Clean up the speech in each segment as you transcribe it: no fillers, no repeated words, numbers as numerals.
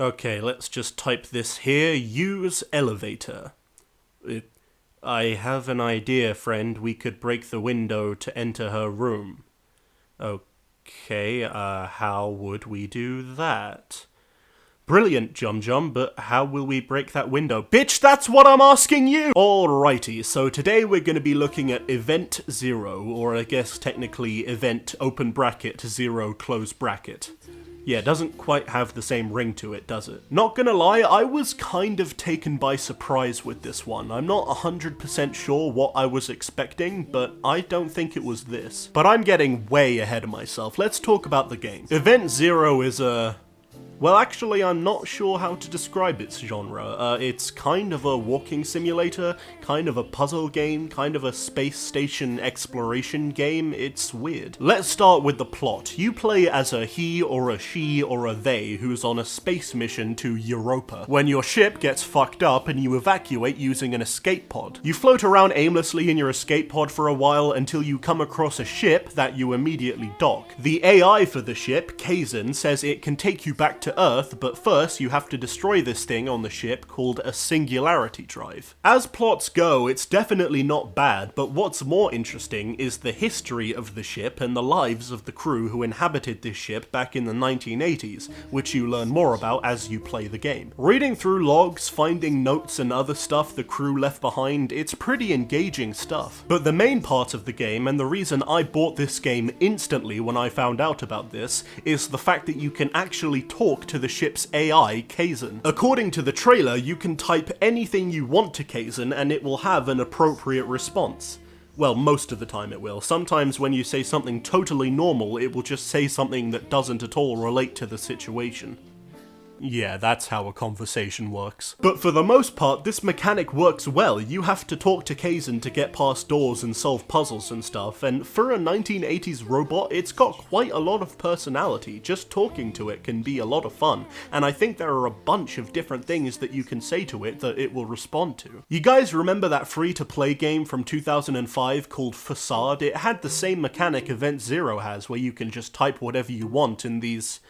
Okay, let's just type this here. Use elevator. I have an idea, friend. We could break the window to enter her room. Okay, how would we do that? Brilliant, Jum Jum, but how will we break that window? Bitch, that's what I'm asking you! Alrighty, so today we're going to be looking at Event 0, or I guess technically Event open bracket 0 close bracket. Yeah, it doesn't quite have the same ring to it, does it? Not gonna lie, I was kind of taken by surprise with this one. I'm not 100% sure what I was expecting, but I don't think it was this. But I'm getting way ahead of myself. Let's talk about the game. Event 0 is a... Well, actually, I'm not sure how to describe its genre. It's kind of a walking simulator, kind of a puzzle game, kind of a space station exploration game. It's weird. Let's start with the plot. You play as a he or a she or a they who's on a space mission to Europa, when your ship gets fucked up and you evacuate using an escape pod. You float around aimlessly in your escape pod for a while until you come across a ship that you immediately dock. The AI for the ship, Kaizen, says it can take you back to Earth, but first you have to destroy this thing on the ship called a singularity drive. As plots go, it's definitely not bad, but what's more interesting is the history of the ship and the lives of the crew who inhabited this ship back in the 1980s, which you learn more about as you play the game. Reading through logs, finding notes and other stuff the crew left behind, it's pretty engaging stuff. But the main part of the game, and the reason I bought this game instantly when I found out about this, is the fact that you can actually talk to the ship's AI, Kaizen. According to the trailer, you can type anything you want to Kaizen and it will have an appropriate response. Well, most of the time it will. Sometimes when you say something totally normal, it will just say something that doesn't at all relate to the situation. Yeah, that's how a conversation works. But for the most part, this mechanic works well. You have to talk to Kaizen to get past doors and solve puzzles and stuff, and for a 1980s robot, it's got quite a lot of personality. Just talking to it can be a lot of fun, and I think there are a bunch of different things that you can say to it that it will respond to. You guys remember that free-to-play game from 2005 called Facade? It had the same mechanic Event Zero has, where you can just type whatever you want and these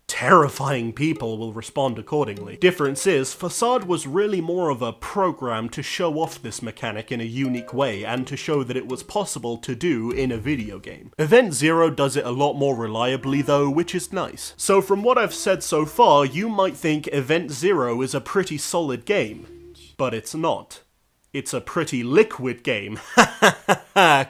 terrifying people will respond accordingly. Difference is, Facade was really more of a program to show off this mechanic in a unique way and to show that it was possible to do in a video game. Event Zero does it a lot more reliably though, which is nice. So from what I've said so far, you might think Event Zero is a pretty solid game, but it's not. It's a pretty liquid game.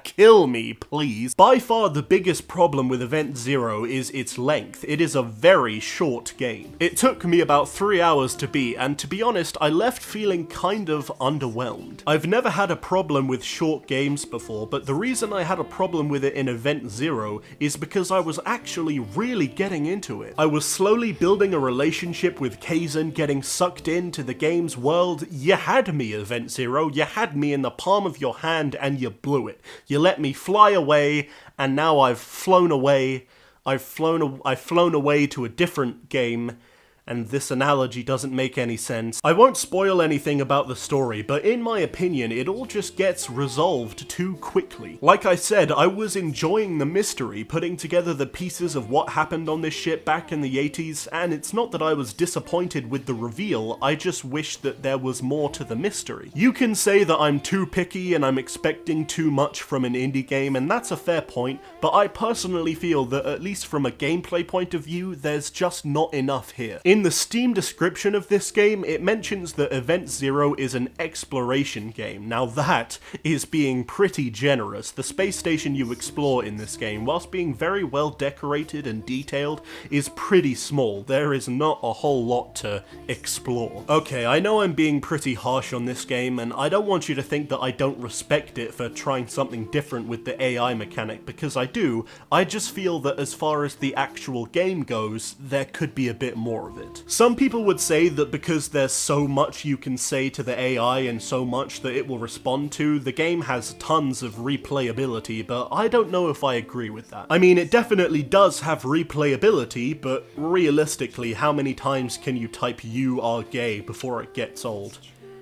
Kill me, please. By far the biggest problem with Event Zero is its length. It is a very short game. It took me about 3 hours to beat, and to be honest, I left feeling kind of underwhelmed. I've never had a problem with short games before, but the reason I had a problem with it in Event Zero is because I was actually really getting into it. I was slowly building a relationship with Kaizen, getting sucked into the game's world. You had me, Event Zero. You had me in the palm of your hand and you blew it. You let me fly away, and now I've flown away. I've flown away to a different game, and this analogy doesn't make any sense. I won't spoil anything about the story, but in my opinion, it all just gets resolved too quickly. Like I said, I was enjoying the mystery, putting together the pieces of what happened on this ship back in the 80s, and it's not that I was disappointed with the reveal, I just wish that there was more to the mystery. You can say that I'm too picky and I'm expecting too much from an indie game, and that's a fair point, but I personally feel that at least from a gameplay point of view, there's just not enough here. In the Steam description of this game, it mentions that Event Zero is an exploration game. Now that is being pretty generous. The space station you explore in this game, whilst being very well decorated and detailed, is pretty small. There is not a whole lot to explore. Okay, I know I'm being pretty harsh on this game, and I don't want you to think that I don't respect it for trying something different with the AI mechanic, because I do. I just feel that as far as the actual game goes, there could be a bit more of it. Some people would say that because there's so much you can say to the AI and so much that it will respond to, the game has tons of replayability, but I don't know if I agree with that. I mean, it definitely does have replayability, but realistically, how many times can you type "you are gay" before it gets old?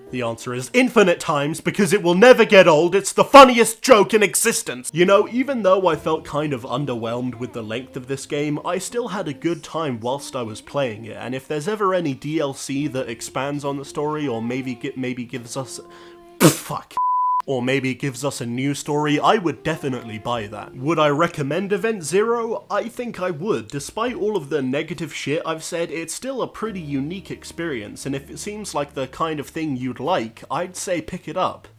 The answer is infinite times, because it will never get old. It's the funniest joke in existence. You know, even though I felt kind of underwhelmed with the length of this game, I still had a good time whilst I was playing it, and if there's ever any DLC that expands on the story, or maybe gives us... fuck. Or maybe gives us a new story, I would definitely buy that. Would I recommend Event Zero? I think I would. Despite all of the negative shit I've said, it's still a pretty unique experience, and if it seems like the kind of thing you'd like, I'd say pick it up.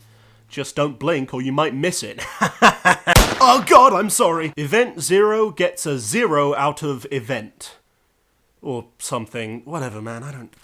Just don't blink or you might miss it. Oh god, I'm sorry! Event Zero gets a 0 out of event. Or something. Whatever, man, I don't...